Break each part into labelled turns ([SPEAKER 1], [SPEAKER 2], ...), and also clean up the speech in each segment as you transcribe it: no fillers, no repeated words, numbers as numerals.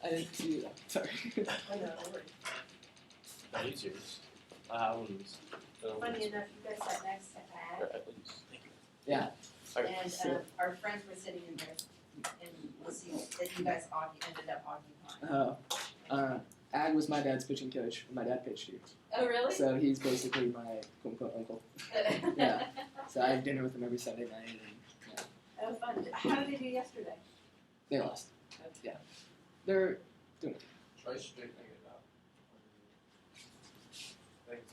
[SPEAKER 1] I didn't see that. Sorry.
[SPEAKER 2] I know, don't worry.
[SPEAKER 3] That is yours. I have one of these.
[SPEAKER 4] Funny enough, you guys sat next to Pat,
[SPEAKER 1] Yeah.
[SPEAKER 4] and
[SPEAKER 1] So-
[SPEAKER 4] our friends were sitting in there, and we'll see that you guys ended up occupying.
[SPEAKER 1] Ag was my dad's pitching coach when my dad pitched here.
[SPEAKER 4] Oh, really?
[SPEAKER 1] So he's basically my quote-unquote uncle. Yeah. So I have dinner with him every Sunday night, and yeah,
[SPEAKER 4] Oh, fun. How did they do yesterday?
[SPEAKER 1] they lost. Yeah. They're doing it.
[SPEAKER 3] Try straightening it out. Thanks,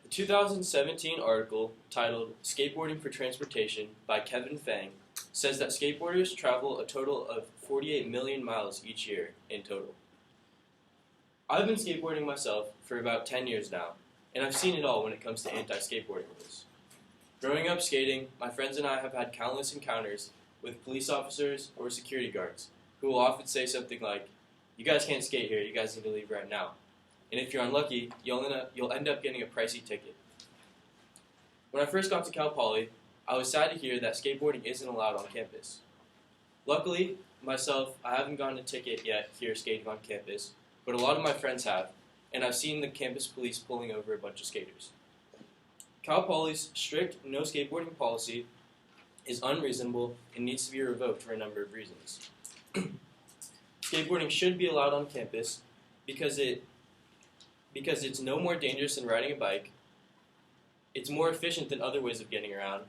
[SPEAKER 3] The 2017 article titled Skateboarding for Transportation by Kevin Fang says that skateboarders travel a total of 48 million miles each year in total. I've been skateboarding myself for about 10 years now, and I've seen it all when it comes to anti-skateboarding rules. Growing up skating, my friends and I have had countless encounters with police officers or security guards who will often say something like, "You guys can't skate here, you guys need to leave right now." And if you're unlucky, you'll end up getting a pricey ticket. When I first got to Cal Poly, I was sad to hear that skateboarding isn't allowed on campus. Luckily, myself, I haven't gotten a ticket yet here skating on campus, but a lot of my friends have, and I've seen the campus police pulling over a bunch of skaters. Cal Poly's strict no skateboarding policy is unreasonable and needs to be revoked for a number of reasons. Skateboarding should be allowed on campus because it's no more dangerous than riding a bike, it's more efficient than other ways of getting around,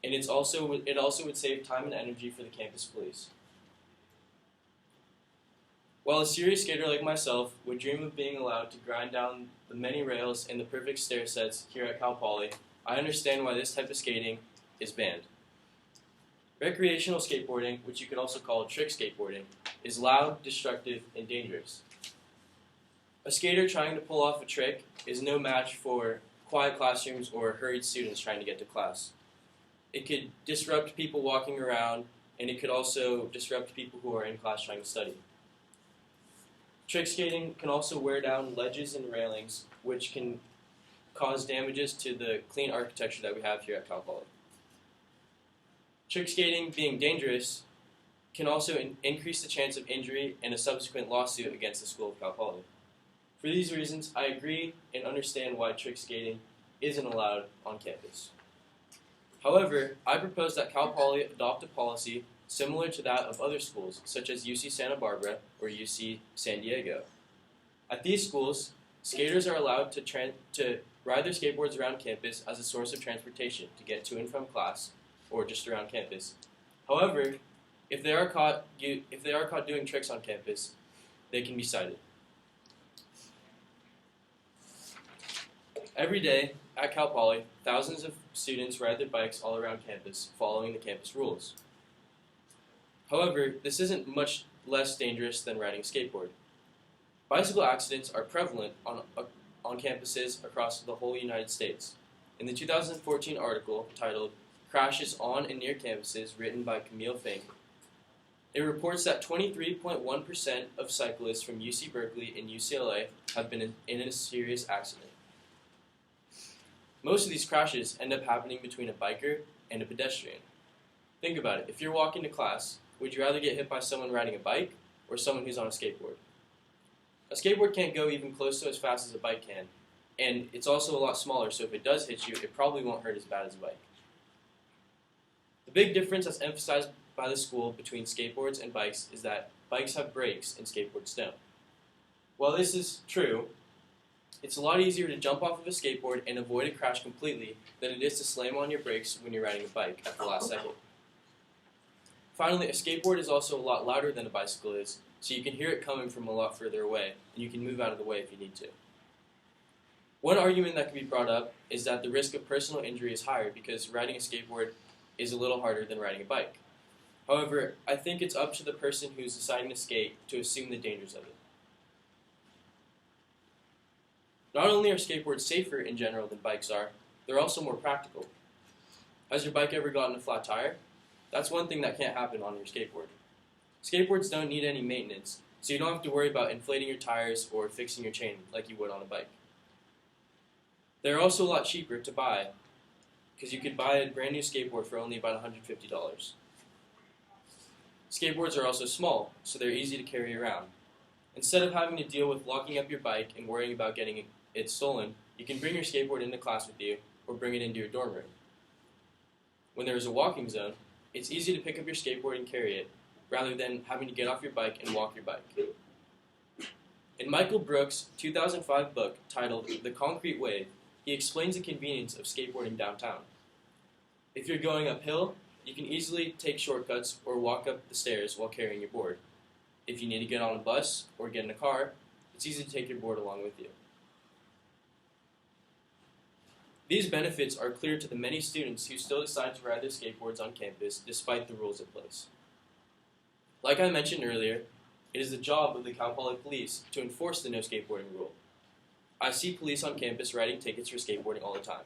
[SPEAKER 3] and it also would save time and energy for the campus police. While a serious skater like myself would dream of being allowed to grind down the many rails and the perfect stair sets here at Cal Poly, I understand why this type of skating is banned. Recreational skateboarding, which you could also call trick skateboarding, is loud, destructive, and dangerous. A skater trying to pull off a trick is no match for quiet classrooms or hurried students trying to get to class. It could disrupt people walking around, and it could also disrupt people who are in class trying to study. Trick skating can also wear down ledges and railings, which can cause damages to the clean architecture that we have here at Cal Poly. Trick skating, being dangerous, can also increase the chance of injury and a subsequent lawsuit against the school of Cal Poly. For these reasons, I agree and understand why trick skating isn't allowed on campus. However, I propose that Cal Poly adopt a policy similar to that of other schools, such as UC Santa Barbara or UC San Diego. At these schools, skaters are allowed to ride their skateboards around campus as a source of transportation to get to and from class or just around campus. However, if they are caught doing tricks on campus, they can be cited. Every day at Cal Poly, thousands of students ride their bikes all around campus, following the campus rules. However, this isn't much less dangerous than riding a skateboard. Bicycle accidents are prevalent on campuses across the whole United States. In the 2014 article titled Crashes on and Near Campuses, written by Camille Fink, it reports that 23.1% of cyclists from UC Berkeley and UCLA have been in a serious accident. Most of these crashes end up happening between a biker and a pedestrian. Think about it. If you're walking to class, would you rather get hit by someone riding a bike or someone who's on a skateboard? A skateboard can't go even close to as fast as a bike can, and it's also a lot smaller, so if it does hit you, it probably won't hurt as bad as a bike. The big difference that's emphasized by the school between skateboards and bikes is that bikes have brakes and skateboards don't. While this is true, it's a lot easier to jump off of a skateboard and avoid a crash completely than it is to slam on your brakes when you're riding a bike at the last second. Finally, a skateboard is also a lot louder than a bicycle is, so you can hear it coming from a lot further away, and you can move out of the way if you need to. One argument that can be brought up is that the risk of personal injury is higher because riding a skateboard is a little harder than riding a bike. However, I think it's up to the person who's deciding to skate to assume the dangers of it. Not only are skateboards safer in general than bikes are, they're also more practical. Has your bike ever gotten a flat tire? That's one thing that can't happen on your skateboard. Skateboards don't need any maintenance, so you don't have to worry about inflating your tires or fixing your chain like you would on a bike. They're also a lot cheaper to buy because you could buy a brand new skateboard for only about $150. Skateboards are also small, so they're easy to carry around. Instead of having to deal with locking up your bike and worrying about getting it stolen, you can bring your skateboard into class with you or bring it into your dorm room. When there is a walking zone, it's easy to pick up your skateboard and carry it, rather than having to get off your bike and walk your bike. In Michael Brooks' 2005 book titled The Concrete Wave, he explains the convenience of skateboarding downtown. If you're going uphill, you can easily take shortcuts or walk up the stairs while carrying your board. If you need to get on a bus or get in a car, it's easy to take your board along with you. These benefits are clear to the many students who still decide to ride their skateboards on campus despite the rules in place. Like I mentioned earlier, it is the job of the Cal Poly Police to enforce the no skateboarding rule. I see police on campus writing tickets for skateboarding all the time.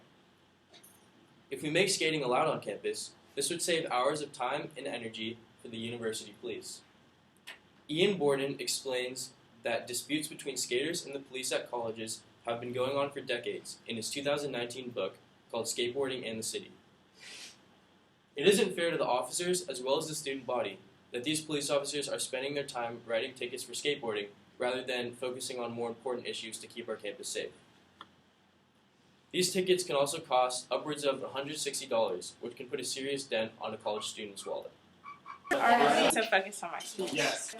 [SPEAKER 3] If we make skating allowed on campus, this would save hours of time and energy for the university police. Ian Borden explains that disputes between skaters and the police at colleges have been going on for decades in his 2019 book called Skateboarding and the City. It isn't fair to the officers as well as the student body that these police officers are spending their time writing tickets for skateboarding rather than focusing on more important issues to keep our campus safe. These tickets can also cost upwards of $160, which can put a serious dent on a college student's wallet.
[SPEAKER 2] Are we to focus on my speech?
[SPEAKER 5] Yes.